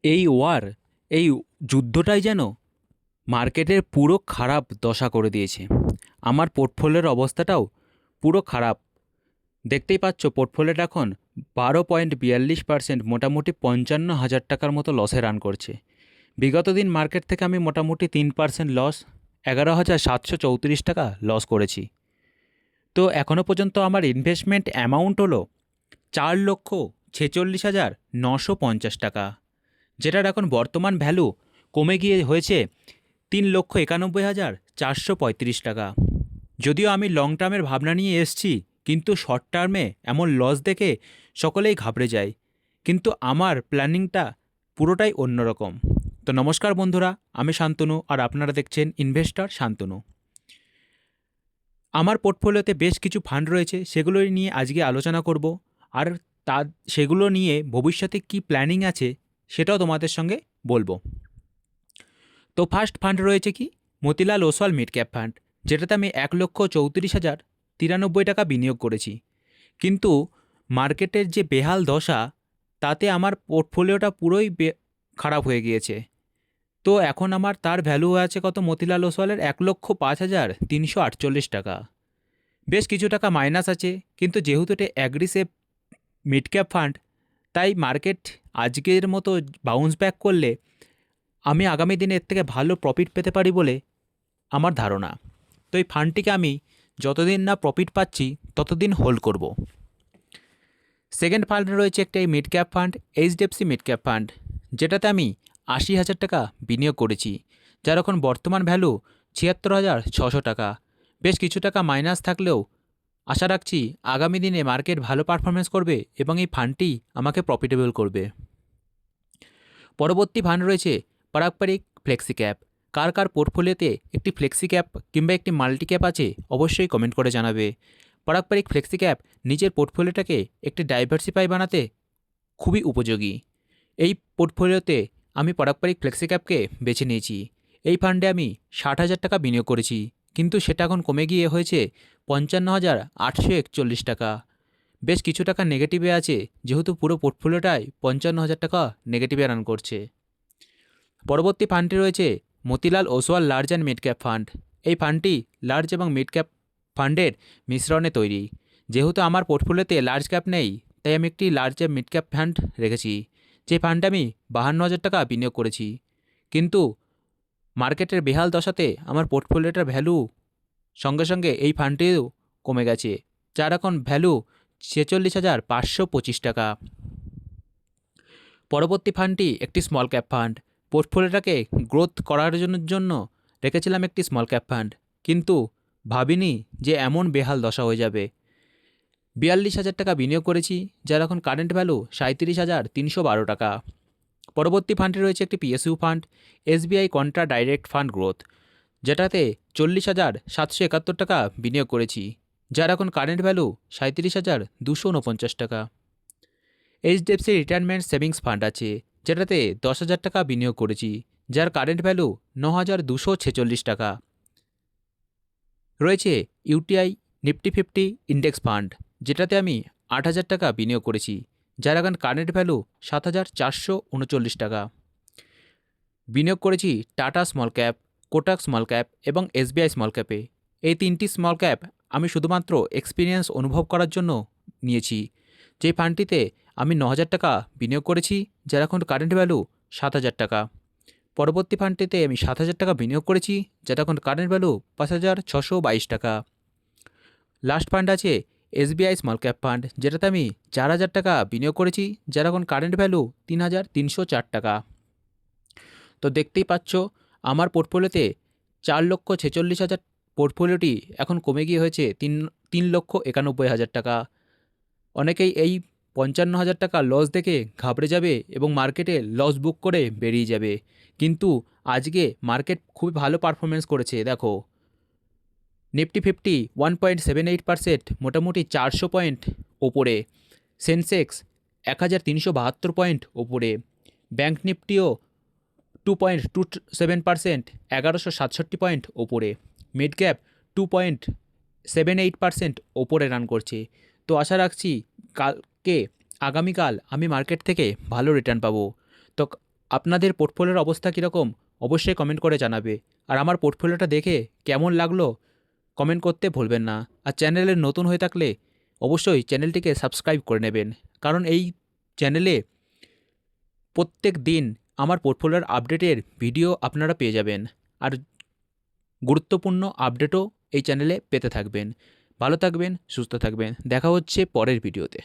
এই ওয়ার, এই যুদ্ধটাই যেন মার্কেটের পুরো খারাপ দশা করে দিয়েছে। আমার পোর্টফোলিওর অবস্থাটাও পুরো খারাপ। দেখতেই পাচ্ছ পোর্টফোলিওটা এখন 12.42%, মোটামুটি 55,000 টাকার মতো লসে রান করছে। বিগত দিন মার্কেট থেকে আমি মোটামুটি 3% লস, 11,734 টাকা লস করেছি। তো এখনও পর্যন্ত আমার ইনভেস্টমেন্ট অ্যামাউন্ট হলো 4,46,950 টাকা, যেটার এখন বর্তমান ভ্যালু কমে গিয়ে হয়েছে 3,91,435 টাকা। যদিও আমি লং টার্মের ভাবনা নিয়ে এসছি, কিন্তু শর্ট টার্মে এমন লস দেখে সকলেই ঘাবড়ে যায়। কিন্তু আমার প্ল্যানিংটা পুরোটাই অন্যরকম। তো নমস্কার বন্ধুরা, আমি শান্তনু আর আপনারা দেখছেন ইনভেস্টর শান্তনু। আমার পোর্টফোলিওতে বেশ কিছু ফান্ড রয়েছে, সেগুলো নিয়ে আজকে আলোচনা করব। আর তা সেগুলো নিয়ে ভবিষ্যতে কি প্ল্যানিং আছে সেটাও তোমাদের সঙ্গে বলবো। তো ফার্স্ট ফান্ড রয়েছে কি, Motilal Oswal mid cap fund, যেটাতে আমি 1,34,093 টাকা বিনিয়োগ করেছি। কিন্তু মার্কেটের যে বেহাল দশা, তাতে আমার পোর্টফোলিওটা পুরোই খারাপ হয়ে গিয়েছে। তো এখন আমার তার ভ্যালু আছে কত, মতিলাল ওসওয়ালের 1,05,348 টাকা। বেশ কিছু টাকা মাইনাস আছে, কিন্তু যেহেতু এটা অ্যাগ্রিসিভ মিড ক্যাপ ফান্ড, তাই মার্কেট আজকের মতো বাউন্স ব্যাক করলে আমি আগামী দিনে এর থেকে ভালো প্রফিট পেতে পারি বলে আমার ধারণা। তো এই ফান্ডটিকে আমি যতদিন না প্রফিট পাচ্ছি ততদিন হোল্ড করব। সেকেন্ড ফান্ড রয়েছে একটা mid cap fund, HDFC mid cap fund, যেটাতে আমি 80,000 টাকা বিনিয়োগ করেছি, যার এখন বর্তমান ভ্যালু 76,600 টাকা। বেশ কিছু টাকা মাইনাস থাকলেও আশা রাখছি আগামী দিনে মার্কেট ভালো পারফরমেন্স করবে এবং এই ফান্ডটি আমাকে প্রফিটেবল করবে। পরবর্তী ফান্ড রয়েছে পারাকপারিক ফ্লেক্সি ক্যাপ। কার কার পোর্টফোলিওতে একটি ফ্লেক্সি ক্যাপ কিংবা একটি মাল্টি ক্যাপ আছে অবশ্যই কমেন্ট করে জানাবে। পারাকপারিক ফ্লেক্সি ক্যাপ নিজের পোর্টফোলিওটাকে একটি ডাইভার্সিফাই বানাতে খুবই উপযোগী। এই পোর্টফোলিওতে আমি পারাকপারিক ফ্লেক্সি ক্যাপকে বেছে নিয়েছি। এই ফান্ডে আমি 60,000 টাকা বিনিয়োগ করেছি, কিন্তু সেটা এখন কমে গিয়ে হয়েছে 55,841 টাকা। বেশ কিছু টাকা নেগেটিভে আছে, যেহেতু পুরো পোর্টফোলিওটাই 55,000 টাকা নেগেটিভে রান করছে। পরবর্তী ফান্ডটি রয়েছে Motilal Oswal large and mid cap fund. এই ফান্ডটি লার্জ এবং মিড ক্যাপ ফান্ডের মিশ্রণে তৈরি। যেহেতু আমার পোর্টফোলিওতে লার্জ ক্যাপ নেই, তাই আমি একটি large and mid cap fund রেখেছি। যে ফান্ডে আমি 52,000 টাকা বিনিয়োগ করেছি, কিন্তু মার্কেটের বেহাল দশাতে আমার পোর্টফোলিওটার ভ্যালু সঙ্গে সঙ্গে এই ফান্ডটিও কমে গেছে, যার এখন ভ্যালু 46,525 টাকা। পরবর্তী ফান্ডটি একটি স্মল ক্যাপ ফান্ড। পোর্টফোলিওটাকে গ্রোথ করার জন্য রেখেছিলাম একটি স্মল ক্যাপ ফান্ড, কিন্তু ভাবিনি যে এমন বেহাল দশা হয়ে যাবে। 42,000 টাকা বিনিয়োগ করেছি, যার এখন কারেন্ট ভ্যালু 37,312 টাকা। পরবর্তী ফান্ডটি রয়েছে একটি PSU fund, SBI contra direct fund growth, যেটাতে 40,771 টাকা বিনিয়োগ করেছি, যার এখন কারেন্ট ভ্যালু 37,249 টাকা। এইচডিএফসি রিটায়ারমেন্ট সেভিংস ফান্ড আছে, যেটাতে 10,000 টাকা বিনিয়োগ করেছি, যার কারেন্ট ভ্যালু 9,246 টাকা। রয়েছে ইউটিআই নিফটি 50 ইন্ডেক্স ফান্ড, যেটাতে আমি 8,000 টাকা বিনিয়োগ করেছি, যার এখন কারেন্ট ভ্যালু 7,439 টাকা। বিনিয়োগ করেছি tata small cap, Kotak small cap এবং এসবিআই স্মল ক্যাপে। এই তিনটি স্মল ক্যাপ আমি শুধুমাত্র এক্সপিরিয়েন্স অনুভব করার জন্য নিয়েছি। যে ফান্ডটিতে আমি 9,000 টাকা বিনিয়োগ করেছি, যার এখন কারেন্ট ভ্যালু 7,000 টাকা। পরবর্তী ফান্ডটিতে আমি 7,000 টাকা বিনিয়োগ করেছি, যার এখন কারেন্ট ভ্যালু 5,622 টাকা। লাস্ট ফান্ড আছে এসবিআই স্মল ক্যাপ ফান্ড, যেটাতে আমি 4,000 টাকা বিনিয়োগ করেছি, যার এখন কারেন্ট ভ্যালু 3,304 টাকা। তো দেখতেই পাচ্ছ আমার পোর্টফোলিওতে 4,46,000 পোর্টফোলিওটি এখন কমে গিয়ে হয়েছে 3,91,000 টাকা। অনেকেই এই 55,000 টাকা লস দেখে ঘাবড়ে যাবে এবং মার্কেটে লস বুক করে বেরিয়ে যাবে, কিন্তু আজকে মার্কেট খুবই ভালো পারফরমেন্স করেছে। দেখো, নিফটি 50 1.78%, মোটামুটি 400 পয়েন্ট ওপরে। সেন্সেক্স 1,372 পয়েন্ট ওপরে। ব্যাঙ্ক নিফটিও 2.27%, 1,167 পয়েন্ট ওপরে। মিড ক্যাপ 2.78% ওপরে রান করছে। তো আশা রাখছি আগামীকাল আমি মার্কেট থেকে ভালো রিটার্ন পাবো। তো আপনাদের পোর্টফোলিওর অবস্থা কীরকম অবশ্যই কমেন্ট করে জানাবে। আর আমার পোর্টফোলিওটা দেখে কেমন লাগলো কমেন্ট করতে ভুলবেন না। আর চ্যানেলে নতুন হয়ে থাকলে অবশ্যই চ্যানেলটিকে সাবস্ক্রাইব করে নেবেন, কারণ এই চ্যানেলে প্রত্যেক দিন আমার পোর্টফোলিওর আপডেটের ভিডিও আপনারা পেয়ে যাবেন। আর গুরুত্বপূর্ণ আপডেটও এই চ্যানেলে পেতে থাকবেন। ভালো থাকবেন, সুস্থ থাকবেন। দেখা হচ্ছে পরের ভিডিওতে।